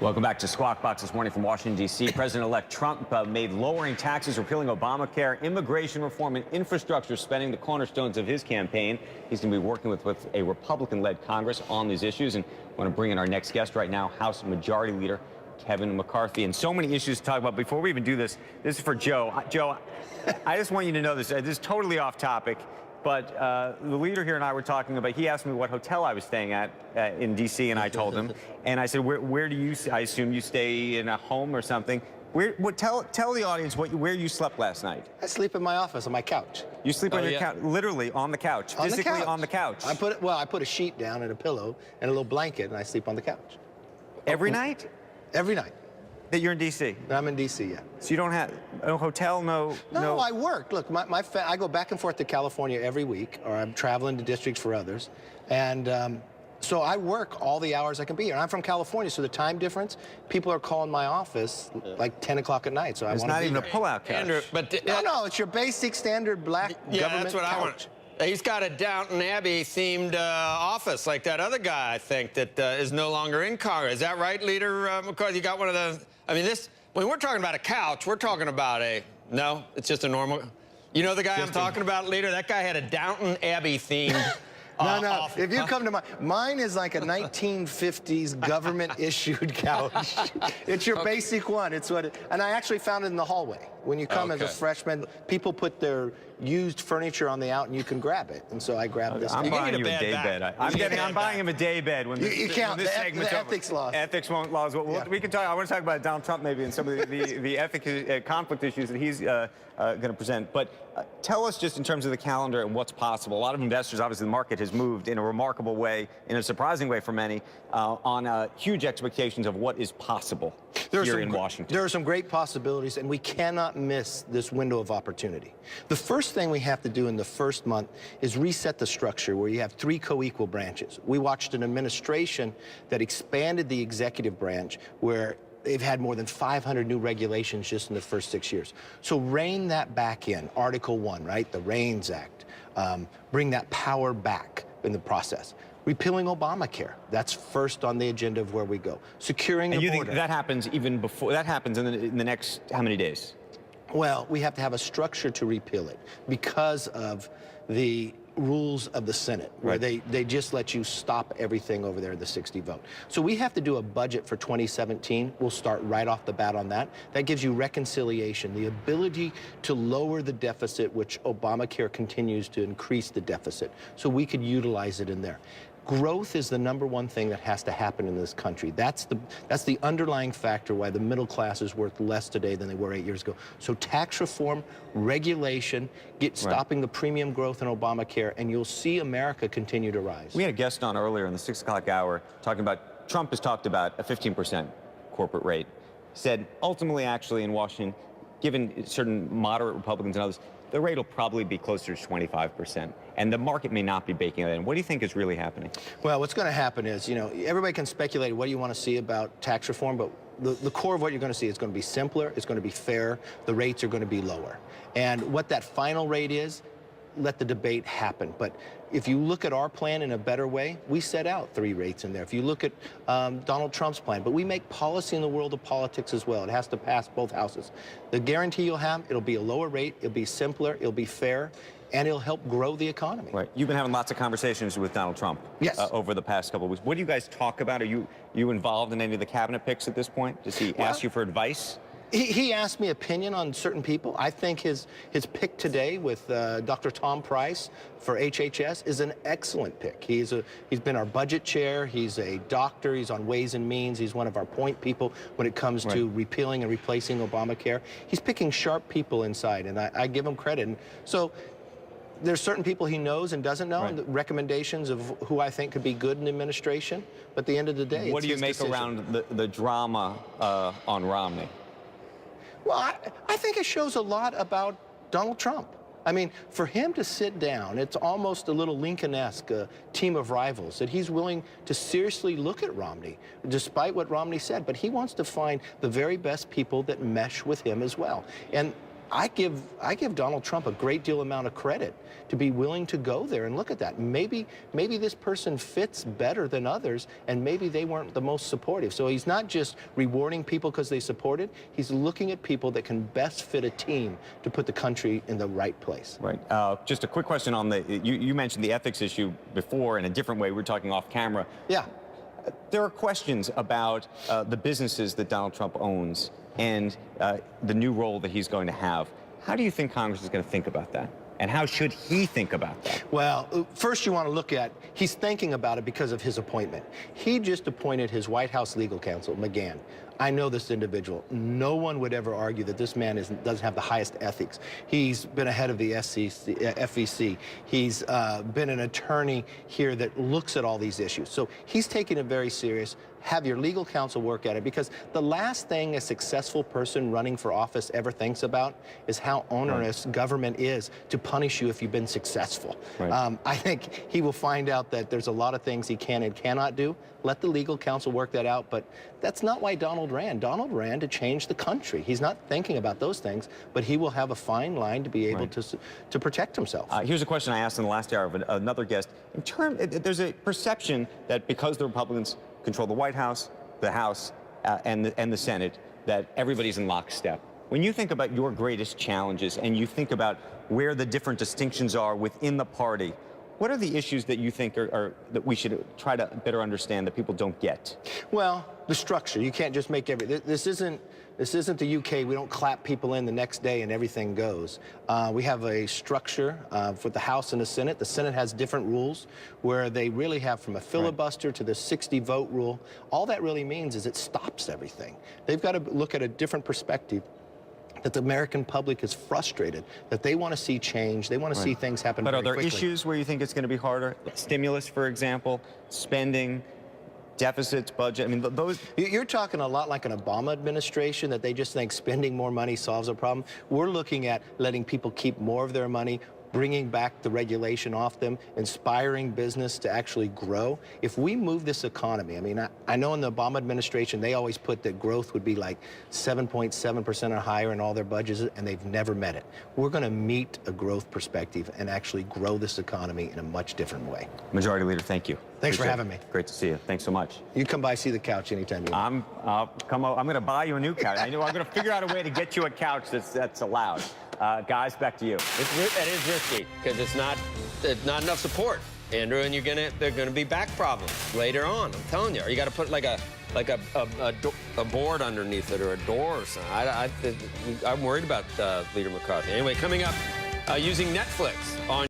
Welcome back to Squawk Box this morning from Washington, D.C. President-elect Trump made lowering taxes, repealing Obamacare, immigration reform, and infrastructure spending the cornerstones of his campaign. He's going to be working with a Republican-led Congress on these issues. And I want to bring in our next guest right now, House Majority Leader Kevin McCarthy. And so many issues to talk about. Before we even do this, this is for Joe. Joe, I just want you to know this. This is totally off topic. But the leader here and I were talking about, he asked me what hotel I was staying at in D.C., and I told him. And I said, where do you, I assume you stay in a home or something. Tell the audience where you slept last night. I sleep in my office on my couch. You sleep on your couch, literally on the couch, physically on the couch. I put a sheet down and a pillow and a little blanket, and I sleep on the couch. Every night? Every night. That you're in D.C.? I'm in D.C., yeah. So you don't have no hotel, no... No, I work. Look, I go back and forth to California every week, or I'm traveling to districts for others. And so I work all the hours I can be here. And I'm from California, so the time difference, people are calling my office like 10 o'clock at night, so I want to be It's not even a pull-out couch. Andrew, but no, it's your basic standard black government that's what couch. I want. He's got a Downton Abbey-themed office like that other guy, I think, that is no longer in Congress. Is that right, Leader McCarthy? You got one of those? I mean, when we're talking about a couch, we're talking about no, it's just a normal... You know the guy I'm talking about, Leader? That guy had a Downton Abbey-themed No. If you come to mine is like a 1950s government-issued couch. It's your basic one. It's what and I actually found it in the hallway. When you come as a freshman, people put their used furniture on the out, and you can grab it. And so I grabbed this. I'm buying you a day bed. I'm buying him a day bed. When you can't. This the ethics laws. Ethics laws. Well, we can talk. I want to talk about Donald Trump maybe and some of the ethics conflict issues that he's going to present. But tell us just in terms of the calendar and what's possible. A lot of investors, obviously, the market has moved in a remarkable way, in a surprising way for many, on huge expectations of what is possible here in Washington. There are some great possibilities, and we cannot miss this window of opportunity. The first thing we have to do in the first month is reset the structure where you have 3 co-equal branches. We watched an administration that expanded the executive branch where they've had more than 500 new regulations just in the first 6 years. So rein that back in. Article 1, right? The REINS Act. Bring that power back in the process. Repealing Obamacare. That's first on the agenda of where we go. Securing the border. You think that happens even before, that happens in the next, how many days? Well, we have to have a structure to repeal it because of the rules of the Senate, where they just let you stop everything over there, the 60 vote. So we have to do a budget for 2017. We'll start right off the bat on that. That gives you reconciliation, the ability to lower the deficit, which Obamacare continues to increase the deficit. So we could utilize it in there. Growth is the #1 thing that has to happen in this country. That's the underlying factor why the middle class is worth less today than they were 8 years ago. So tax reform, regulation, stopping the premium growth in Obamacare, and you'll see America continue to rise. We had a guest on earlier in the 6 o'clock hour talking about, Trump has talked about a 15% corporate rate. Said ultimately, actually, in Washington, given certain moderate Republicans and others, the rate will probably be closer to 25%, and the market may not be baking that in. What do you think is really happening? Well, what's going to happen is, everybody can speculate what do you want to see about tax reform, but the core of what you're going to see is going to be simpler, it's going to be fair, the rates are going to be lower. And what that final rate is, let the debate happen. But if you look at our plan in a better way, we set out 3 rates in there. If you look at Donald Trump's plan, but we make policy in the world of politics as well. It has to pass both houses. The guarantee you'll have, it'll be a lower rate, it'll be simpler, it'll be fair, and it'll help grow the economy. Right. You've been having lots of conversations with Donald Trump over the past couple of weeks. What do you guys talk about? Are you involved in any of the cabinet picks at this point? Does he ask you for advice? He asked me opinion on certain people. I think his pick today with Dr. Tom Price for HHS is an excellent pick. He's been our budget chair. He's a doctor. He's on Ways and Means. He's one of our point people when it comes to repealing and replacing Obamacare. He's picking sharp people inside, and I give him credit. And so there's certain people he knows and doesn't know, and the recommendations of who I think could be good in the administration. But at the end of the day, what do you make around the drama on Romney? Well, I think it shows a lot about Donald Trump. I mean, for him to sit down, it's almost a little Lincoln-esque team of rivals, that he's willing to seriously look at Romney, despite what Romney said. But he wants to find the very best people that mesh with him as well. And I give Donald Trump a great deal amount of credit to be willing to go there and look at that. Maybe this person fits better than others, and maybe they weren't the most supportive. So he's not just rewarding people because they supported. He's looking at people that can best fit a team to put the country in the right place. Right. Just a quick question on the, you mentioned the ethics issue before in a different way. We were talking off camera. Yeah. There are questions about the businesses that Donald Trump owns and the new role that he's going to have. How do you think Congress is going to think about that? And how should he think about that? Well, first you want to look at, he's thinking about it because of his appointment. He just appointed his White House legal counsel, McGahn. I know this individual. No one would ever argue that this man doesn't have the highest ethics. He's been ahead of the FEC. He's been an attorney here that looks at all these issues. So he's taking it very serious. Have your legal counsel work at it, because the last thing a successful person running for office ever thinks about is how onerous government is to punish you if you've been successful. Right. I think he will find out that there's a lot of things he can and cannot do. Let the legal counsel work that out, but that's not why Donald ran. Donald ran to change the country. He's not thinking about those things, but he will have a fine line to be able to protect himself. Here's a question I asked in the last hour of another guest. There's a perception that because the Republicans control the White House, the House, and the Senate, that everybody's in lockstep. When you think about your greatest challenges and you think about where the different distinctions are within the party, what are the issues that you think are that we should try to better understand that people don't get? Well, the structure. You can't just make this isn't the UK. We don't clap people in the next day and everything goes. We have a structure for the House and the Senate. The Senate has different rules where they really have from a filibuster to the 60-vote rule. All that really means is it stops everything. They've got to look at a different perspective, that the American public is frustrated, that they want to see change, they want to see things happen very quickly. But are there issues where you think it's going to be harder? Stimulus, for example, spending, deficits, budget, I mean, those... You're talking a lot like an Obama administration, that they just think spending more money solves a problem. We're looking at letting people keep more of their money, bringing back the regulation off them, inspiring business to actually grow. If we move this economy, I mean, I know in the Obama administration, they always put that growth would be like 7.7% or higher in all their budgets, and they've never met it. We're going to meet a growth perspective and actually grow this economy in a much different way. Majority Leader, thank you. Thanks for having me. Great to see you. Thanks so much. You come by, see the couch anytime you want. I'm going to buy you a new couch. I'm going to figure out a way to get you a couch that's allowed. Guys, back to you. It is risky because it's not enough support, Andrew, and they're gonna be back problems later on. I'm telling you, or you got to put like a board underneath it or a door or something. I'm worried about Leader McCarthy. Anyway, coming up, using Netflix on